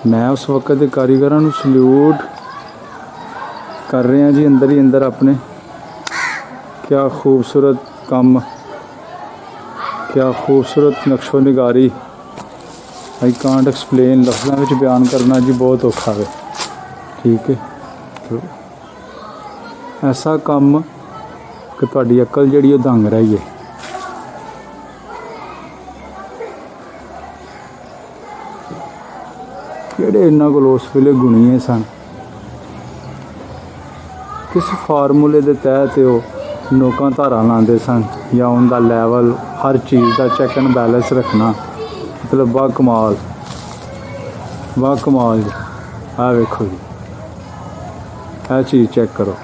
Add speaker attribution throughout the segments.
Speaker 1: मैं उस वक्त के कारीगरां नूं सल्यूट कर रहे हैं जी, अंदर ही अंदर अपने। क्या खूबसूरत काम, क्या खूबसूरत नक्शो निगारी। आई कांट एक्सप्लेन, लफ्ज़ों में बयान करना जी बहुत औखा है। ठीक है, तो ऐसा काम कि तुहाडी अकल जिहड़ी दंग रही है। किहड़े इन्हां कोल उस वेले गुणीए सन, किस फार्मूले के तहत वो नोकां धारां लांदे सन, या उनका लैवल हर चीज़ का चैक एंड बैलेंस रखना, मतलब बा कमाल जी। आ वेखो जी, आ चीज़ चेक करो।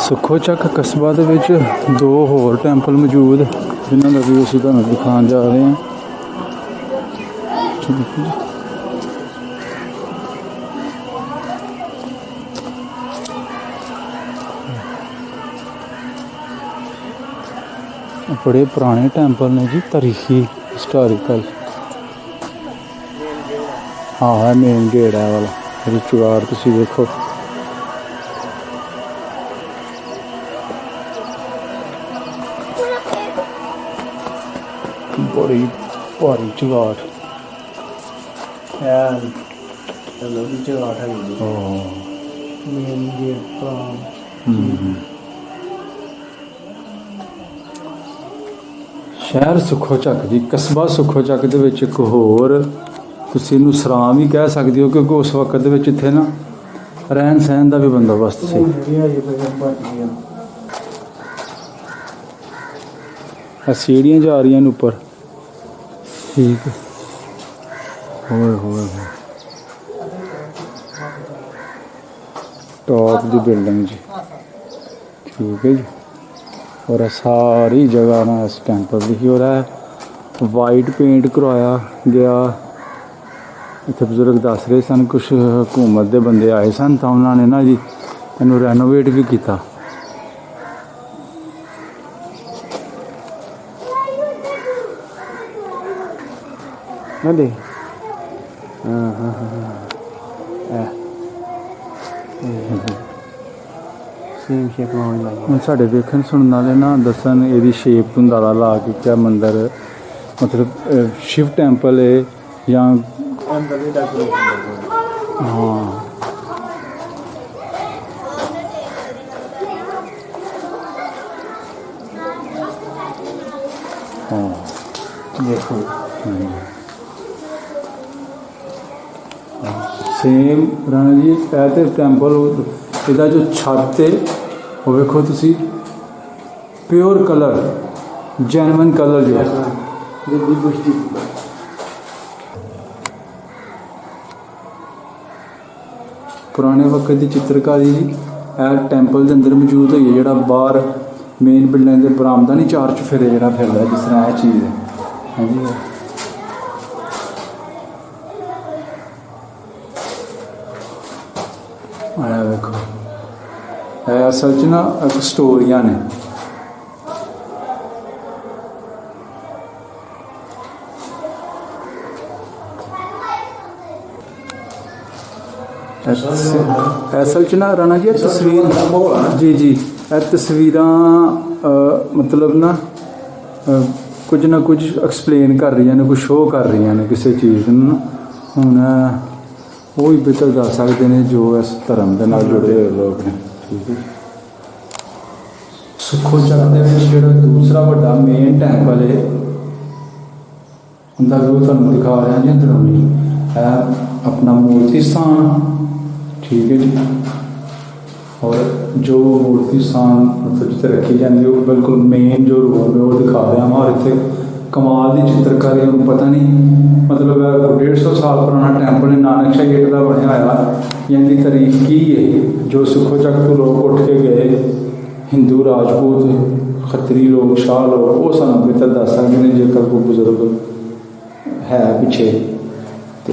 Speaker 1: सुखो चक कस्बा दे विच दो होर टैंपल मौजूद, जिन्हों का व्यू असीं तुहानूं दिखाण जा रहे हैं। बड़े पुराने टैंपल ने जी, तारीखी हिस्टोरिकल। हाँ, मेन गेट है वाला, चुगाड़ तुसीं देखो। बड़ी भारी चुगाड़ शहर सुखो चक जी, कस्बा सुखो चक दे विच एक होर तुसीं इहनूं सराम ही कह सकदे हो, क्योंकि उस वक्त दे विच इत्थे ना रहन सहन का भी बंदोबस्त सी। सीढ़ियाँ जा रही हैं ऊपर। ठीक है, होए टॉप दी बिल्डिंग जी। ठीक है जी, और सारी जगह ना इस टैंपल की हो रहा है। वाइट पेंट करवाया गया। इत्थे बजुर्ग दस रहे सन, कुछ हुकूमत के बंदे आए सन, तो उन्होंने ना जी इन्हूं रेनोवेट भी किया। साढ़े वेखन सुनने वाले ना दसन यदी शेप तो अंदाजा ला के क्या मंदिर मतलब शिव टैंपल है या हाँ। हाँ देखो सेम राणा जी ऐ टैंपल इहदा जो छत है वो वेखो तुसी, प्योर कलर, जेन्युइन कलर जो पुराने वक्त की चित्रकारी ऐ टैंपल के अंदर मौजूद हुई है। जिहड़ा बाहर मेन बिल्डिंग के बरामदा नहीं चार चफेरे जिहड़ा फिरदा जिस तरह यह चीज़ है। हाँ जी, आया देखो, असल च ना एक स्टोरियां ने। असल च ना राणा जी तस्वीर जी जी तस्वीर मतलब ना कुछ ना कुछ एक्सप्लेन कर रही ने, कुछ शो कर रही ने किसी चीज़ हूँ वो ही बेहतर दस सकते हैं जो इस धर्म के नाल जुड़े हुए लोग ने। ठीक है, सुखो चक के जो दूसरा बड़ा मेन टैंपल है अंदर व्यू तुहानूं दिखा रहा जी अंदरूनी है अपना मूर्ति स्थान। ठीक है जी। और जो मूर्ति स्थान मतलब जिते रखी जाती है बिल्कुल मेन जो रूम है वो दिखा रहा हाँ। और इतने कमाल की चित्रकारी उन्होंने पता नहीं मतलब 150 साल पुराना टैंपल है नानकशाह गेट का बनया हुआ इनकी तारीख की है जो सिखो चक तो लोग उठ के गए हिंदू राजपूत खत्तरी लोग शाह लोग वो सानू बेहतर दस सकते हैं जेकर कोई बुजुर्ग है पिछे। तो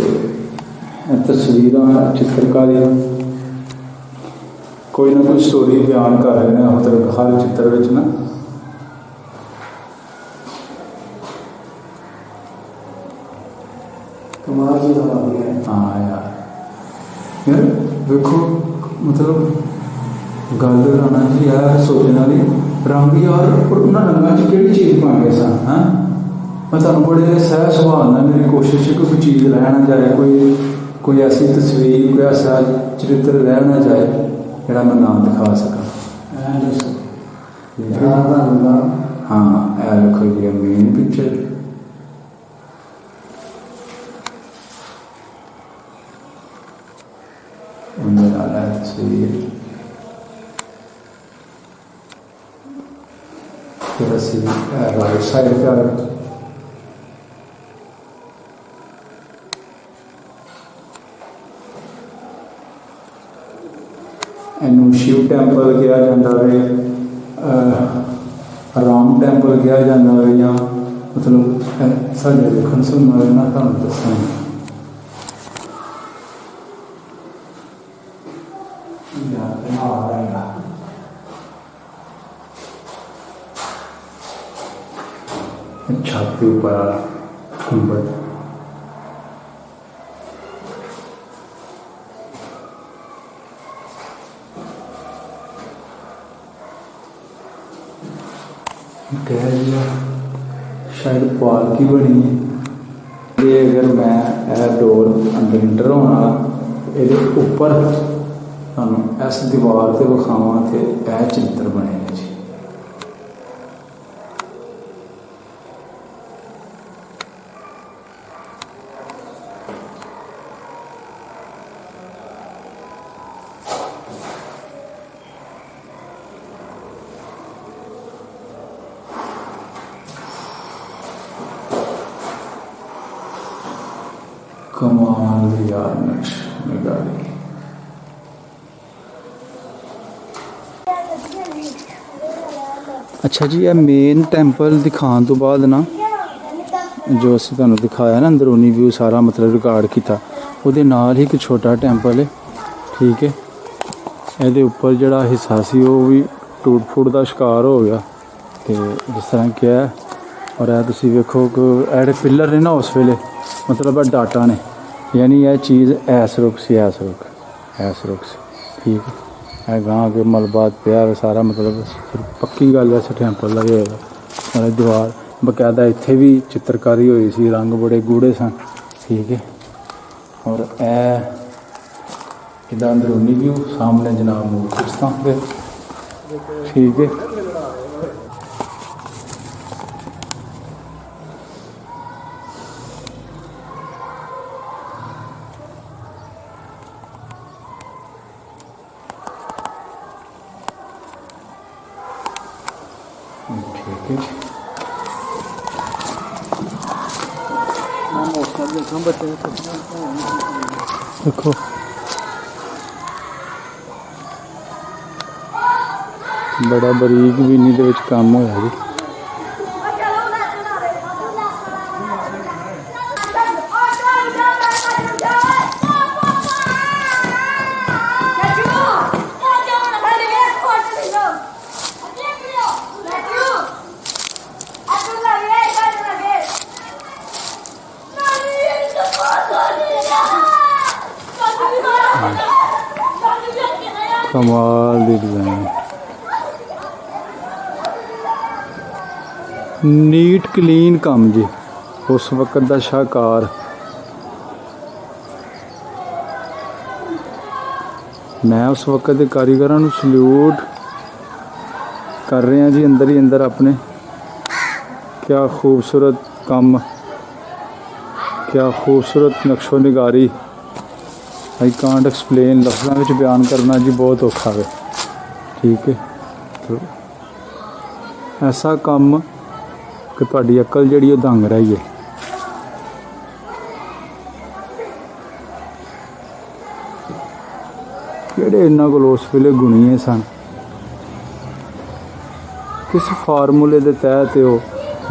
Speaker 1: तस्वीर चित्रकारी कोई ना कोई स्टोरी बयान कर रहे हैं मतलब हर चित्र में ना। हाँ यार देखो मतलब गल कराना जी यार सोचने वाली रंग यार उन्होंने रंगों च केड़ी चीज़ पाएंगे सन हैं। मैं तुहानूं बड़े सह सुभाव नाल मेरी कोशिश है कोई चीज़ रह ना जाए कोई ऐसी तस्वीर कोई ऐसा चरित्र रह ना जाए जिहड़ा मैं नाम दिखा सकां। हाँ ए देखो जी मेन पिक्चर तस्वीर फिर असी राइट साइड पे आ गए। इनू शिव टैंपल कहा जाता है राम टैंपल कहा जाता है या मतलब साढ़े देखने सुनने वाले ना तुहानूं दस्सांगे। छत के ऊपर गुंबद कह दिया शायद पालकी बनी है। ये अगर मैं डोर अंदर इंटर होना ये उपर तुहानूं इस दीवार से विखावां तो यह चित्र बने हैं जी। कमाल यार नक्श निगारी अच्छा जी। यह मेन टैंपल दिखाने तो बाद ना जो असीं तुहानूं दिखाया ना अंदरूनी व्यू सारा मतलब रिकॉर्ड किया उहदे नाल ही एक छोटा टैंपल है। ठीक है ये उपर जिहड़ा हिस्सा सी वो भी टूट फूट का शिकार हो गया तो जिस तरह क्या है। और यह तुसीं वेखो कि एड़े पिलर ने ना उस वेले मतलब डाटा ने यानी यह चीज़ ऐस रुक सी ठीक है गांव के मलबा प्यार सारा मतलब पक्की गल है। टैंपल का ये मतलब दीवार बकायदा इत्थे भी चित्रकारी हुई सी रंग बड़े गूढ़े सन। ठीक है और इहदा अंदरूनी व्यू सामने जनाब मूर्ति स्थान पे। ठीक है देखो बड़ा बरीक भी नहीं दे काम होया जी। कमाल दी डिजाइन नीट क्लीन काम जी उस वक्त का शाहकार। मैं उस वक्त के कारीगरां नूं सल्यूट कर रहे हैं जी अंदर ही अंदर अपने। क्या खूबसूरत काम क्या खूबसूरत नक्शो निगारी। आई कांट एक्सप्लेन, लफ्ज़ों में बयान करना जी बहुत औखा है। ठीक है, तो ऐसा काम कि तुहाडी अकल जिहड़ी ओह दंग रही है। किहड़े इन्हां कोल उस वेले गुणीए सन, किस फार्मूले के तहत वो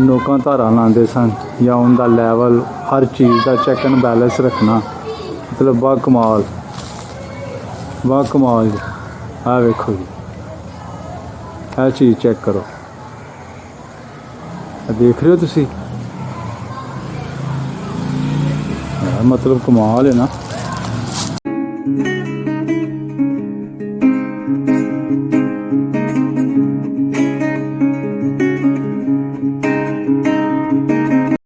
Speaker 1: नोकां धारा लाते सन, या उनका लैवल हर चीज़ का चैक एंड बैलेंस रखना, मतलब बा कमाल जी। आ वेखो जी, यह चीज़ चेक करो, देख रहे हो तुसी, मतलब कमाल है ना।